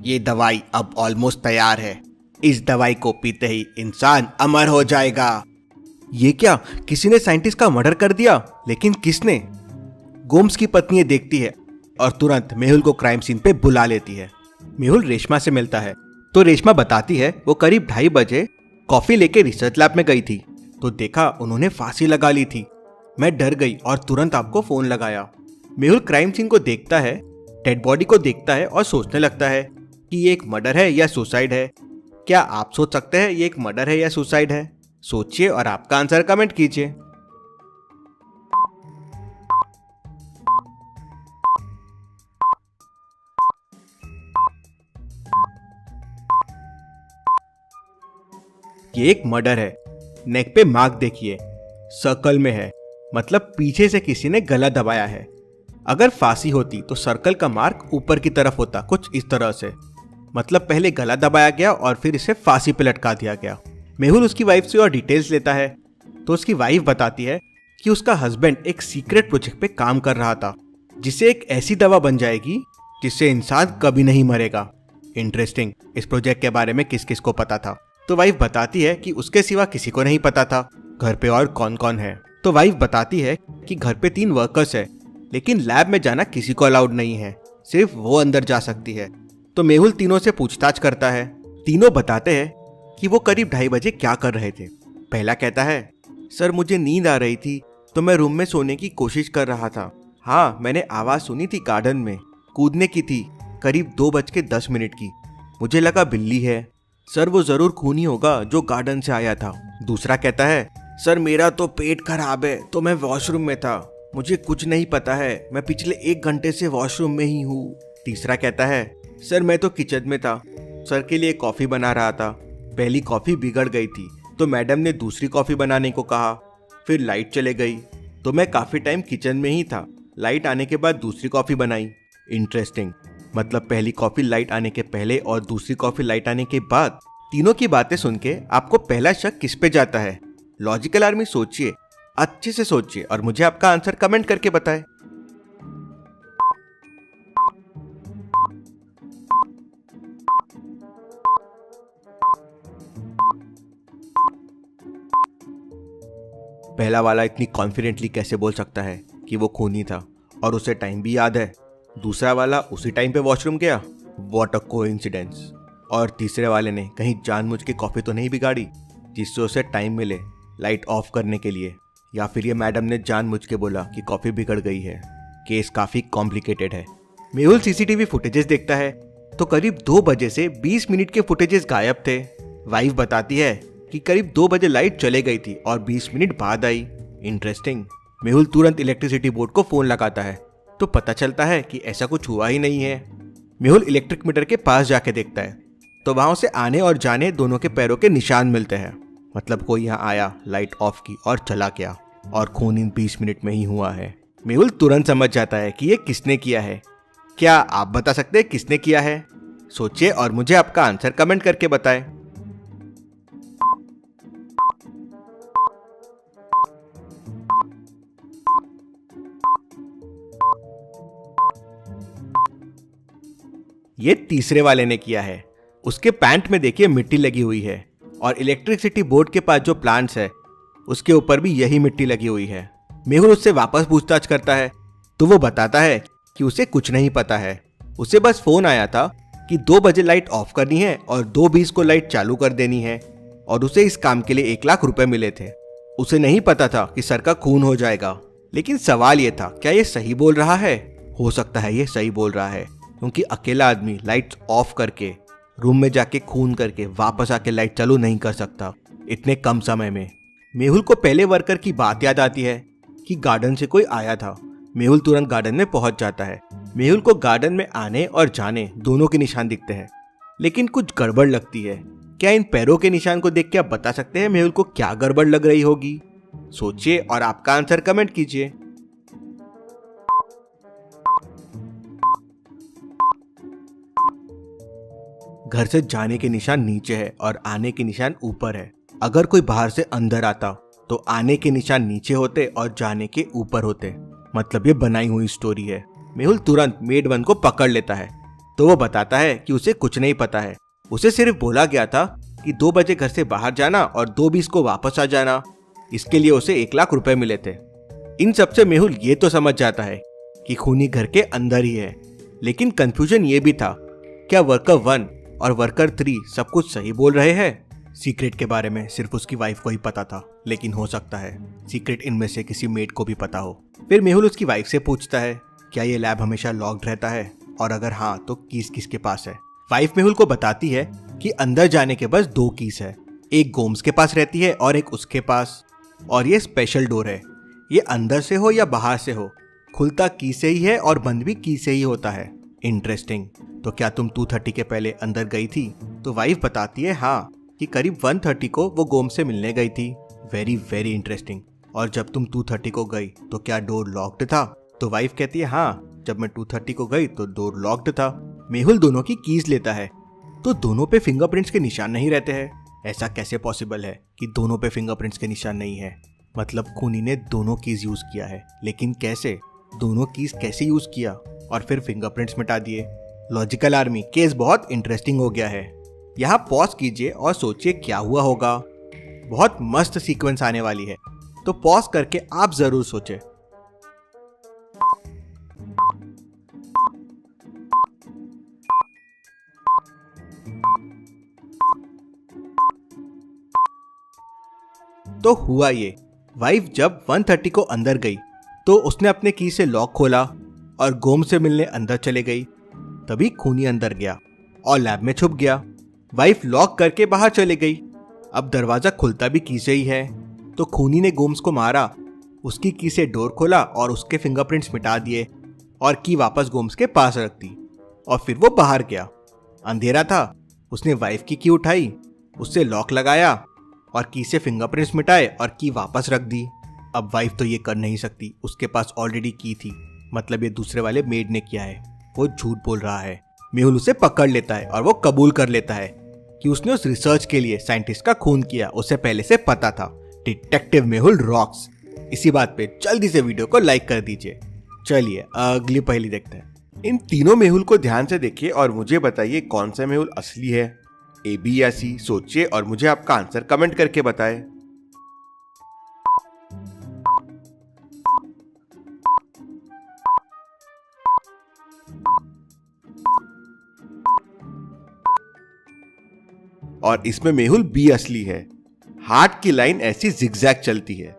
ये दवाई अब ऑलमोस्ट तैयार है। इस दवाई को पीते ही इंसान अमर हो जाएगा। ये क्या, किसी ने साइंटिस्ट का मर्डर कर दिया? लेकिन किसने? गोम्स की पत्नी देखती है और तुरंत मेहुल को क्राइम सीन पे बुला लेती है। मेहुल रेशमा से मिलता है तो रेशमा बताती है वो करीब 2:30 बजे कॉफी लेके रिसर्च लैब में गई थी तो देखा उन्होंने फांसी लगा ली थी। मैं डर गई और तुरंत आपको फोन लगाया। मेहुल क्राइम सीन को देखता है, डेड बॉडी को देखता है और सोचने लगता है कि ये एक मर्डर है या सुसाइड है। क्या आप सोच सकते हैं ये एक मर्डर है या सुसाइड है? सोचिए और आपका आंसर कमेंट कीजिए। ये एक मर्डर है। नेक पे मार्क देखिए, सर्कल में है, मतलब पीछे से किसी ने गला दबाया है। अगर फांसी होती तो सर्कल का मार्क ऊपर की तरफ होता, कुछ इस तरह से, मतलब पहले गला दबाया गया और फिर इसे फांसी पे लटका दिया गया। मेहुल उसकी वाइफ से और डिटेल्स लेता है तो उसकी वाइफ बताती है कि उसका हस्बैंड एक सीक्रेट प्रोजेक्ट पे काम कर रहा था जिससे एक ऐसी दवा बन जाएगी जिससे इंसान कभी नहीं मरेगा। इंटरेस्टिंग, इस प्रोजेक्ट के बारे में किस किस को पता था? तो वाइफ बताती है कि उसके सिवा किसी को नहीं पता था। घर पे और कौन कौन है? तो वाइफ बताती है कि घर पे 3 वर्कर्स है लेकिन लैब में जाना किसी को अलाउड नहीं है, सिर्फ वो अंदर जा सकती है। तो मेहुल तीनों से पूछताछ करता है। तीनों बताते हैं कि वो करीब 2:30 बजे क्या कर रहे थे। पहला कहता है, सर मुझे नींद आ रही थी तो मैं रूम में सोने की कोशिश कर रहा था। हाँ, मैंने आवाज सुनी थी, गार्डन में कूदने की थी, करीब 2:10 की। मुझे लगा बिल्ली है। सर वो जरूर खूनी होगा जो गार्डन से आया था। दूसरा कहता है, सर मेरा तो पेट खराब है तो मैं वॉशरूम में था, मुझे कुछ नहीं पता है, मैं पिछले 1 घंटे से वॉशरूम में ही हूँ। तीसरा कहता है, सर मैं तो किचन में था, सर के लिए कॉफी बना रहा था, पहली कॉफी बिगड़ गई थी तो मैडम ने दूसरी कॉफी बनाने को कहा, फिर लाइट चले गई तो मैं काफी टाइम किचन में ही था, लाइट आने के बाद दूसरी कॉफी बनाई। इंटरेस्टिंग, मतलब पहली कॉफी लाइट आने के पहले और दूसरी कॉफी लाइट आने के बाद। तीनों की बातें सुन के आपको पहला शक किस पे जाता है? लॉजिकल आर्मी, सोचिए, अच्छे से सोचिए और मुझे आपका आंसर कमेंट करके बताएं। पहला वाला इतनी कॉन्फिडेंटली कैसे बोल सकता है कि वो खूनी था और उसे टाइम भी याद है? दूसरा वाला उसी टाइम पे वॉशरूम गया, व्हाट अ कोइंसिडेंस। और तीसरे वाले ने कहीं जानबूझ के कॉफी तो नहीं बिगाड़ी जिससे उसे टाइम मिले लाइट ऑफ करने के लिए? या फिर ये मैडम ने जानबूझ के बोला कि कॉफी बिगड़ गई है? केस काफी कॉम्प्लिकेटेड है। मेहुल सीसीटीवी फुटेजेस देखता है तो करीब 2 बजे से 20 मिनट के फुटेजेस गायब थे। वाइफ बताती है कि करीब 2 बजे लाइट चले गई थी और 20 मिनट बाद आई। इंटरेस्टिंग। मेहुल तुरंत इलेक्ट्रिसिटी बोर्ड को फोन लगाता है तो पता चलता है कि ऐसा कुछ हुआ ही नहीं है। मेहुल इलेक्ट्रिक मीटर के पास जाके देखता है तो वहां से आने और जाने दोनों के पैरों के निशान मिलते हैं, मतलब कोई यहाँ आया, लाइट ऑफ की और चला गया, और खून इन 20 मिनट में ही हुआ है। मेहुल तुरंत समझ जाता है कि ये किसने किया है। क्या आप बता सकते हैं किसने किया है? सोचिए और मुझे आपका आंसर कमेंट करके बताएं। ये तीसरे वाले ने किया है। उसके पैंट में देखिए मिट्टी लगी हुई है और इलेक्ट्रिसिटी बोर्ड के पास जो प्लांट्स है उसके ऊपर भी यही मिट्टी लगी हुई है। मेहुल उससे वापस पूछताछ करता है तो वो बताता है कि उसे कुछ नहीं पता है, उसे बस फोन आया था कि 2 बजे लाइट ऑफ करनी है और 2:20 को लाइट चालू कर देनी है और उसे इस काम के लिए 1 लाख रुपए मिले थे। उसे नहीं पता था कि सर का खून हो जाएगा। लेकिन सवाल ये था, क्या ये सही बोल रहा है? हो सकता है ये सही बोल रहा है क्योंकि अकेला आदमी लाइट्स ऑफ करके रूम में जाके खून करके वापस आके लाइट चालू नहीं कर सकता इतने कम समय में। मेहुल को पहले वर्कर की बात याद आती है कि गार्डन से कोई आया था। मेहुल तुरंत गार्डन में पहुंच जाता है। मेहुल को गार्डन में आने और जाने दोनों के निशान दिखते हैं, लेकिन कुछ गड़बड़ लगती है। क्या इन पैरों के निशान को देख के आप बता सकते हैं मेहुल को क्या गड़बड़ लग रही होगी? सोचिए और आपका आंसर कमेंट कीजिए। घर से जाने के निशान नीचे है और आने के निशान ऊपर है। अगर कोई बाहर से अंदर आता तो आने के निशान नीचे होते और जाने के ऊपर होते, मतलब ये बनाई हुई स्टोरी है। मेहुल तुरंत मेड 1 को पकड़ लेता है तो वो बताता है कि उसे कुछ नहीं पता है, उसे सिर्फ बोला गया था कि 2 बजे घर से बाहर जाना और 2:20 को वापस आ जाना। इसके लिए उसे 1 लाख रुपए मिले थे। इन सब से मेहुल ये तो समझ जाता है कि खूनी घर के अंदर ही है, लेकिन कंफ्यूजन ये भी था, क्या वर्कर 1 और वर्कर 3 सब कुछ सही बोल रहे हैं? सीक्रेट के बारे में सिर्फ उसकी वाइफ को ही पता था, लेकिन हो सकता है सीक्रेट इनमें से किसी मेड को भी पता हो। फिर मेहुल उसकी वाइफ से पूछता है, क्या ये लैब हमेशा लॉक्ड रहता है, और अगर हाँ तो कीज किसके पास है? वाइफ मेहुल को बताती है कि अंदर जाने के बस 2 कीज है, एक गोम्स के पास रहती है और एक उसके पास, और ये स्पेशल डोर है। ये अंदर से हो या बाहर से हो, खुलता की से ही है और बंद भी की से ही होता है। इंटरेस्टिंग। तो क्या तुम 2:30 के पहले अंदर गई थी? तो वाइफ बताती है हाँ, कि करीब 1:30 को वो गोम से मिलने गई थी। Very very interesting. और जब तुम 2:30 को गई तो क्या डोर लॉक्ड था? तो वाइफ कहती है हाँ, जब मैं 2:30 को गई तो डोर लॉक्ड था। मेहुल दोनों की कीज लेता है, तो दोनों पे फिंगरप्रिंट्स के निशान नहीं रहते हैं। ऐसा कैसे पॉसिबल है कि दोनों पे फिंगरप्रिंट्स के निशान नहीं है? मतलब खूनी ने दोनों कीज यूज किया है, लेकिन कैसे? दोनों कीज कैसे यूज किया और फिर फिंगरप्रिंट्स मिटा दिए? लॉजिकल आर्मी केस बहुत इंटरेस्टिंग हो गया है। यहाँ पॉज कीजिए और सोचिए क्या हुआ होगा। बहुत मस्त सीक्वेंस आने वाली है, तो पॉज करके आप जरूर सोचें। तो हुआ ये, वाइफ जब 1:30 को अंदर गई तो उसने अपने की से लॉक खोला और गोम से मिलने अंदर चले गई। तभी खूनी अंदर गया और लैब में छुप गया। वाइफ लॉक करके बाहर चले गई। अब दरवाजा खुलता भी की से ही है, तो खूनी ने गोम्स को मारा, उसकी की से डोर खोला और उसके फिंगरप्रिंट्स मिटा दिए और की वापस गोम्स के पास रख दी, और फिर वो बाहर गया। अंधेरा था, उसने वाइफ की उठाई, उससे लॉक लगाया और की से फिंगरप्रिंट्स मिटाए और की वापस रख दी। अब वाइफ तो ये कर नहीं सकती, उसके पास ऑलरेडी की थी, मतलब ये दूसरे वाले मेड ने किया है। वो झूठ बोल रहा है। मेहुल उसे पकड़ लेता है और वो कबूल कर लेता है कि उसने उस रिसर्च के लिए साइंटिस्ट का खून किया, उसे पहले से पता था। Detective Mehul rocks. इसी बात पे जल्दी से वीडियो को लाइक कर दीजिए। चलिए अगली पहेली देखते हैं। इन तीनों मेहुल को ध्यान से देखिए और मुझे बताइए कौन सा मेहुल असली है। ए, बी या सी? सोचिए और मुझे आपका आंसर कमेंट करके बताएं। और इसमें मेहुल बी असली है। हार्ट की लाइन ऐसी जिगजैग चलती है।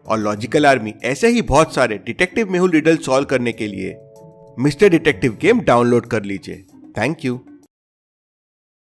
और लॉजिकल आर्मी ऐसे ही बहुत सारे डिटेक्टिव मेहुल रिडल सॉल्व करने के लिए मिस्टर डिटेक्टिव गेम डाउनलोड कर लीजिए। Thank you.